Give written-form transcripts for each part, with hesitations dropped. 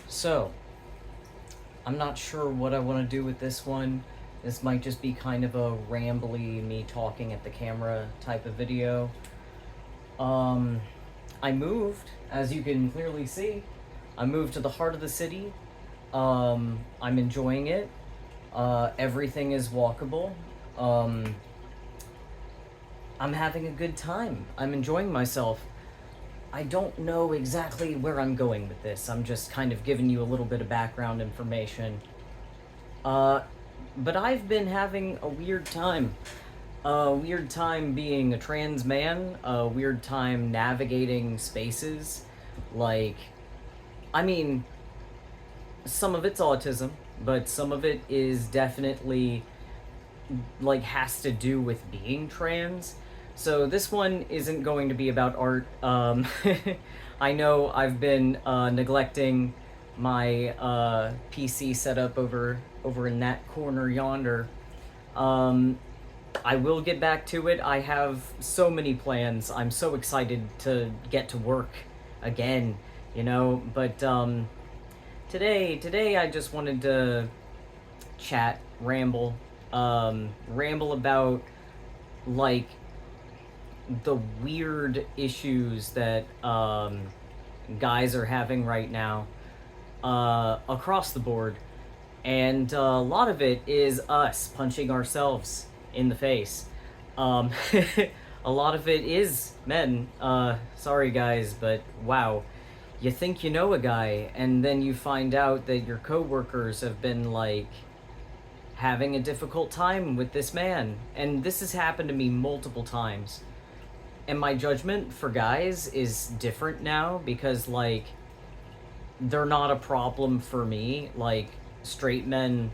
So, I'm not sure what I want to do with this one. This might just be kind of a rambly, me talking at the camera type of video. I moved, as you can clearly see. I moved to the heart of the city. I'm enjoying it. Everything is walkable. I'm having a good time. I'm enjoying myself. I don't know exactly where I'm going with this. I'm just kind of giving you a little bit of background information. But I've been having a weird time. A weird time being a trans man. A weird time navigating spaces. Like, I mean, some of it's autism, but some of it is definitely, like, has to do with being trans. So this one isn't going to be about art. I know I've been neglecting my PC setup over in that corner yonder. I will get back to it. I have so many plans. I'm so excited to get to work again, you know. But today I just wanted to chat, ramble about, like, the weird issues that guys are having right now across the board. And a lot of it is us punching ourselves in the face. A lot of it is men. Sorry, guys, but wow. You think you know a guy, and then you find out that your coworkers have been, like, having a difficult time with this man. And this has happened to me multiple times. And my judgment for guys is different now because, like, they're not a problem for me. Like, straight men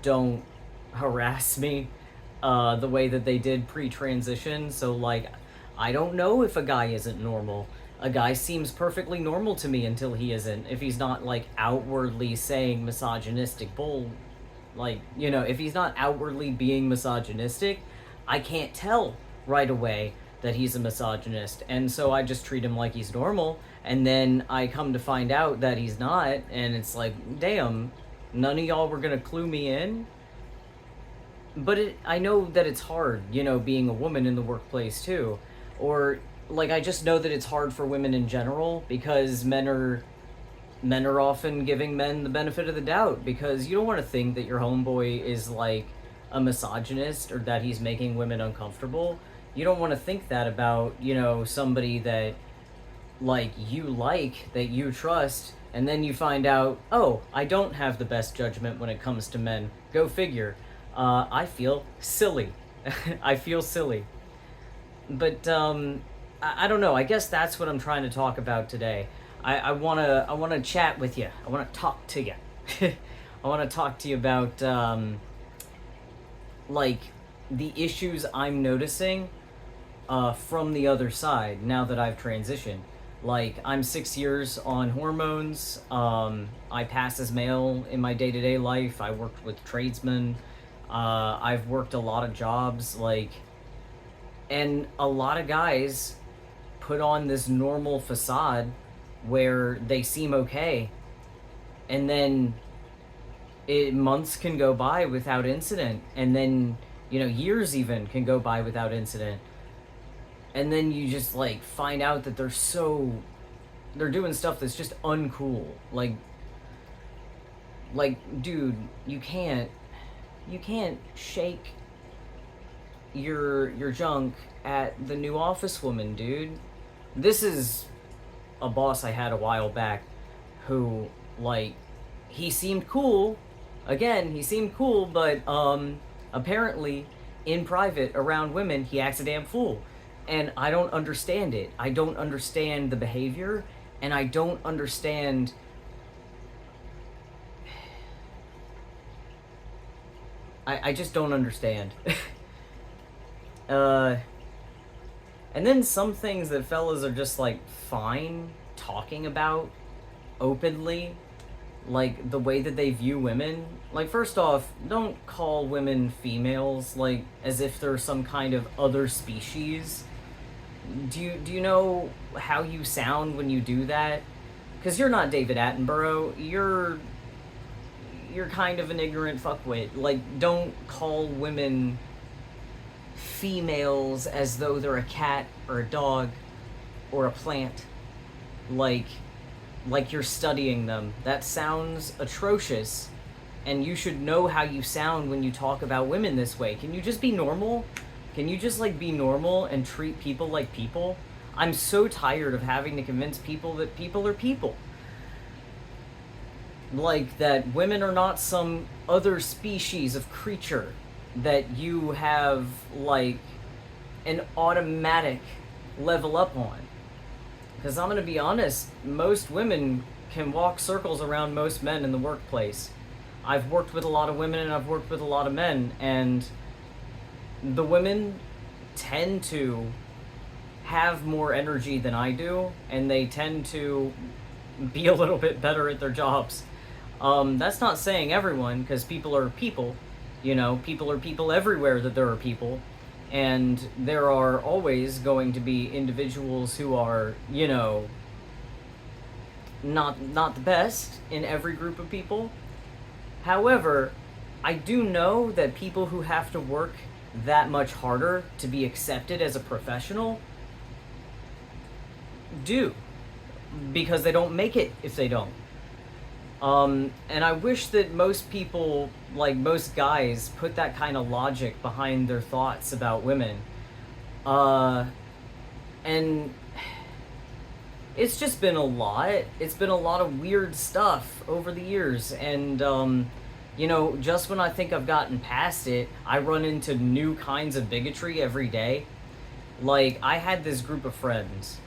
don't harass me the way that they did pre-transition. So, like, I don't know if a guy isn't normal. A guy seems perfectly normal to me until he isn't. If he's not, like, outwardly saying misogynistic bull, like, you know, if he's not outwardly being misogynistic, I can't tell right away that he's a misogynist. And so I just treat him like he's normal. And then I come to find out that he's not. And it's like, damn, none of y'all were going to clue me in. But I know that it's hard, you know, being a woman in the workplace too. Or, like, I just know that it's hard for women in general because men are often giving men the benefit of the doubt, because you don't want to think that your homeboy is, like, a misogynist or that he's making women uncomfortable. You don't want to think that about, you know, somebody that, like, that you trust, and then you find out, oh, I don't have the best judgment when it comes to men. Go figure. I feel silly. I feel silly. But, I don't know. I guess that's what I'm trying to talk about today. I wanna chat with you. I wanna talk to you. I wanna talk to you about, like, the issues I'm noticing from the other side now that I've transitioned. Like, I'm 6 years on hormones. I pass as male in my day-to-day life. I worked with tradesmen. I've worked a lot of jobs, like, and a lot of guys put on this normal facade where they seem okay, and then months can go by without incident, and then, you know, years even can go by without incident, and then you just, like, find out that they're doing stuff that's just uncool. Like, dude, you can't shake your junk at the new office woman, dude. This is a boss I had a while back who, like, he seemed cool. Again, he seemed cool, but apparently in private around women, he acts a damn fool. And I don't understand it. I don't understand the behavior, and I don't understand I just don't understand. And then some things that fellas are just, like, fine talking about openly, like, the way that they view women. Like, first off, don't call women females, like, as if they're some kind of other species. Do you know how you sound when you do that? Because you're not David Attenborough. You're kind of an ignorant fuckwit. Like, don't call women females as though they're a cat or a dog or a plant. Like you're studying them. That sounds atrocious, and you should know how you sound when you talk about women this way. Can you just be normal? Can you just, like, be normal and treat people like people? I'm so tired of having to convince people that people are people. Like, that women are not some other species of creature that you have, like, an automatic level up on. Because I'm going to be honest, most women can walk circles around most men in the workplace. I've worked with a lot of women and I've worked with a lot of men, and the women tend to have more energy than I do, and they tend to be a little bit better at their jobs. That's not saying everyone, because people are people. You know, people are people everywhere that there are people. And there are always going to be individuals who are, you know, not the best in every group of people. However, I do know that people who have to work that much harder to be accepted as a professional do, because they don't make it if they don't. And I wish that most people, like most guys, put that kind of logic behind their thoughts about women. And it's just been a lot. It's been a lot of weird stuff over the years. And, you know, just when I think I've gotten past it, I run into new kinds of bigotry every day. Like, I had this group of friends.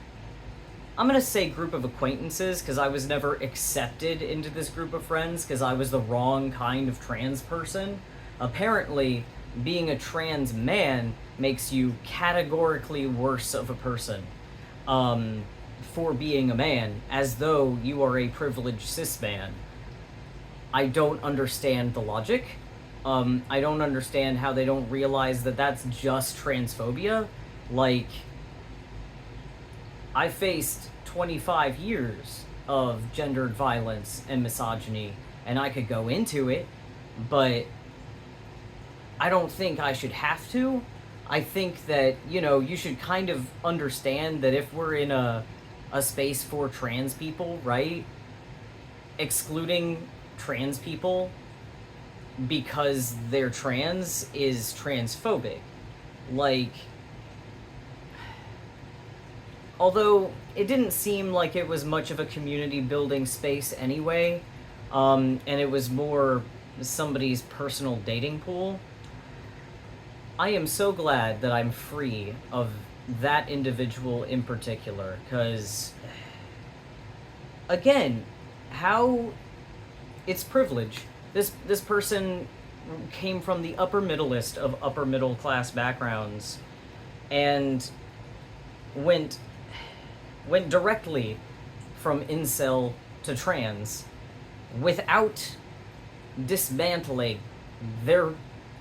I'm going to say group of acquaintances, because I was never accepted into this group of friends because I was the wrong kind of trans person. Apparently, being a trans man makes you categorically worse of a person for being a man, as though you are a privileged cis man. I don't understand the logic. I don't understand how they don't realize that that's just transphobia. Like, I faced 25 years of gendered violence and misogyny, and I could go into it, but I don't think I should have to. I think that, you know, you should kind of understand that if we're in a space for trans people, right? Excluding trans people because they're trans is transphobic. Like, although it didn't seem like it was much of a community building space anyway, and it was more somebody's personal dating pool, I am so glad that I'm free of that individual in particular, because, again, how it's privilege. This person came from the upper middleist of upper middle class backgrounds and went directly from incel to trans without dismantling their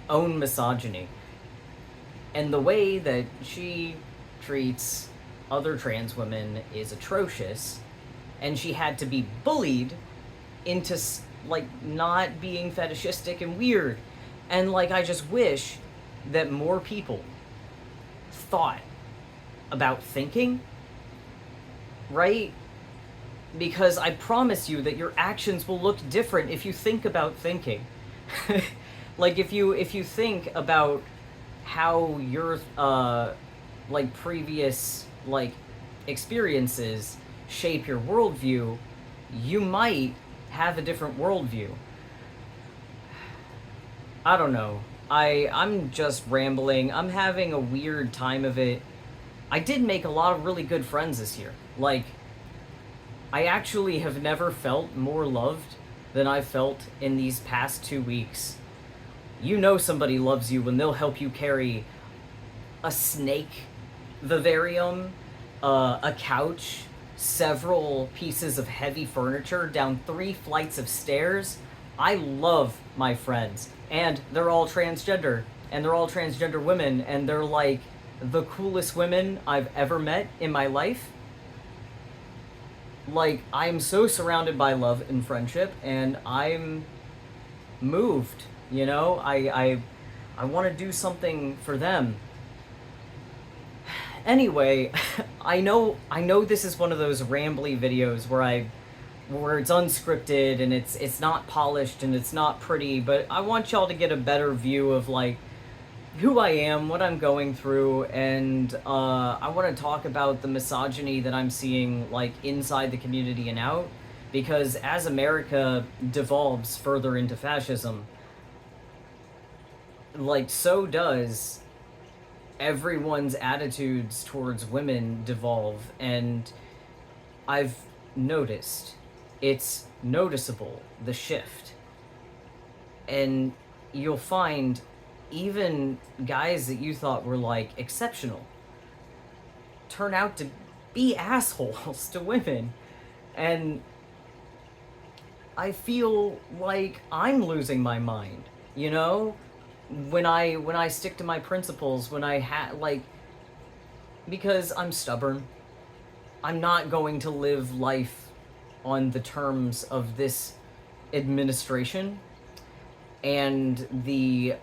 own misogyny. And the way that she treats other trans women is atrocious, and she had to be bullied into, like, not being fetishistic and weird. And, like, I just wish that more people thought about thinking, right? Because I promise you that your actions will look different if you think about thinking. Like, if you think about how your like previous like experiences shape your worldview, you might have a different worldview. I don't know. I'm just rambling. I'm having a weird time of it. I did make a lot of really good friends this year. Like, I actually have never felt more loved than I felt in these past 2 weeks. You know somebody loves you when they'll help you carry a snake vivarium, a couch, several pieces of heavy furniture down 3 flights of stairs. I love my friends, and they're all transgender, and they're all transgender women, and they're like the coolest women I've ever met in my life. like, I'm so surrounded by love and friendship, and I'm moved, you know? I want to do something for them. Anyway, I know this is one of those rambly videos where it's unscripted and it's not polished and it's not pretty, but I want y'all to get a better view of like who I am, what I'm going through, and I want to talk about the misogyny that I'm seeing like inside the community and out, because as America devolves further into fascism, like so does everyone's attitudes towards women devolve, and I've noticed it's noticeable, the shift. And you'll find even guys that you thought were like exceptional turn out to be assholes to women. And I feel like I'm losing my mind, you know? When I stick to my principles, when I like, because I'm stubborn. I'm not going to live life on the terms of this administration and the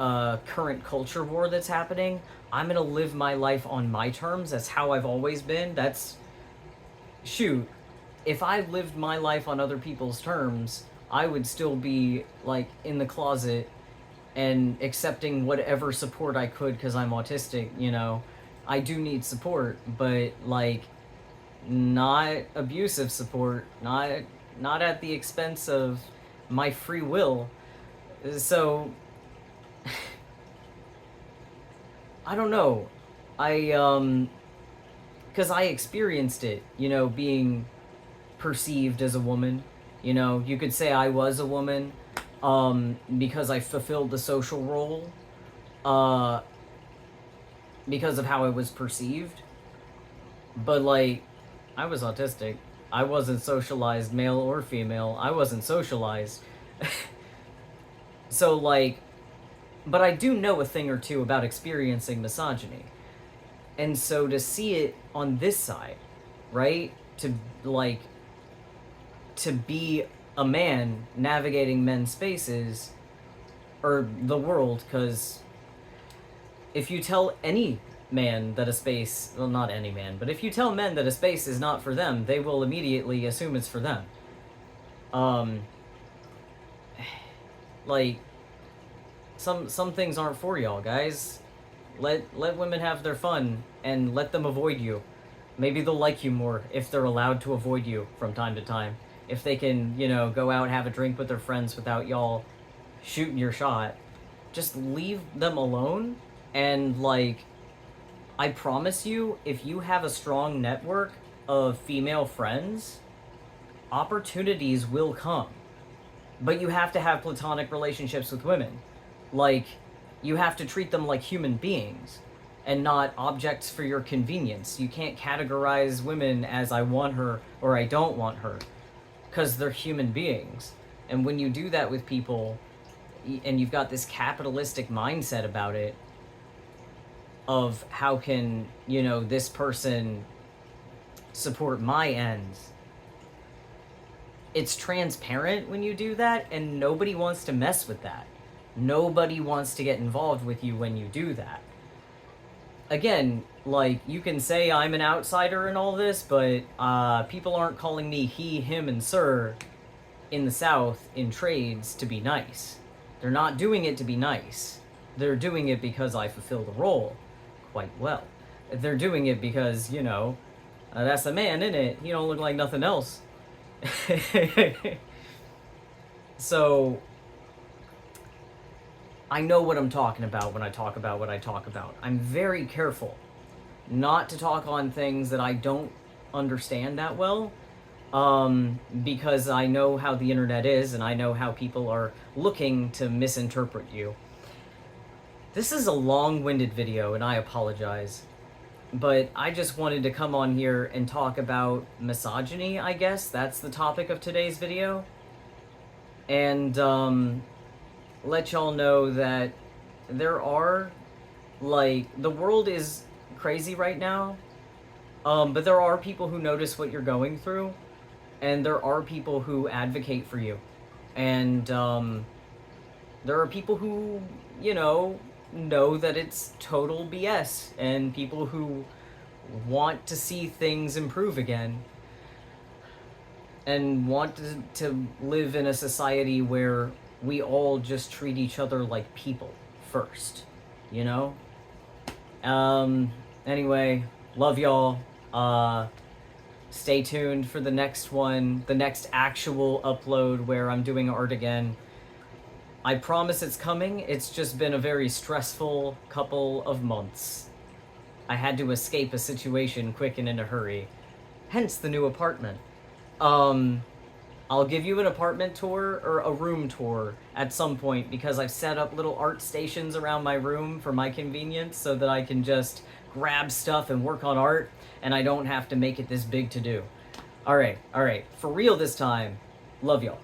current culture war that's happening. I'm gonna live my life on my terms. That's how I've always been. That's, shoot, if I lived my life on other people's terms, I would still be like in the closet and accepting whatever support I could because I'm autistic, you know. I do need support, but like not abusive support, not at the expense of my free will. So I don't know. I cuz I experienced it, you know, being perceived as a woman. You know, you could say I was a woman because I fulfilled the social role uh because of how I was perceived. But like, I was autistic. I wasn't socialized, male or female. I wasn't socialized. So like, but I do know a thing or two about experiencing misogyny. And so to see it on this side, right? To like, to be a man navigating men's spaces or the world, because if you tell any man that a space, well, not any man, but if you tell men that a space is not for them, they will immediately assume it's for them. Um, like, some things aren't for y'all, guys. Let women have their fun and let them avoid you. Maybe they'll like you more if they're allowed to avoid you from time to time. If they can, you know, go out and have a drink with their friends without y'all shooting your shot. Just leave them alone, and like, I promise you, if you have a strong network of female friends, opportunities will come. But you have to have platonic relationships with women. Like, you have to treat them like human beings and not objects for your convenience. You can't categorize women as I want her or I don't want her, because they're human beings. And when you do that with people, and you've got this capitalistic mindset about it, of how can, you know, this person support my ends, it's transparent when you do that, and nobody wants to mess with that. Nobody wants to get involved with you when you do that. Again, like, you can say I'm an outsider in all this, but people aren't calling me he, him, and sir in the South in trades to be nice. They're not doing it to be nice. They're doing it because I fulfill the role quite well. They're doing it because, you know, that's a man, innit? He don't look like nothing else. So, I know what I'm talking about when I talk about what I talk about. I'm very careful not to talk on things that I don't understand that well, because I know how the internet is, and I know how people are looking to misinterpret you. This is a long-winded video, and I apologize. But I just wanted to come on here and talk about misogyny, I guess. That's the topic of today's video. And, let y'all know that there are, like, the world is crazy right now, but there are people who notice what you're going through. And there are people who advocate for you. And there are people who, know that it's total BS, and people who want to see things improve again, and want to live in a society where we all just treat each other like people first, you know? Anyway, love y'all. Stay tuned for the next one, the next actual upload where I'm doing art again. I promise it's coming. It's just been a very stressful couple of months. I had to escape a situation quick and in a hurry. Hence the new apartment. I'll give you an apartment tour or a room tour at some point, because I've set up little art stations around my room for my convenience so that I can just grab stuff and work on art, and I don't have to make it this big to do. Alright, for real this time. Love y'all.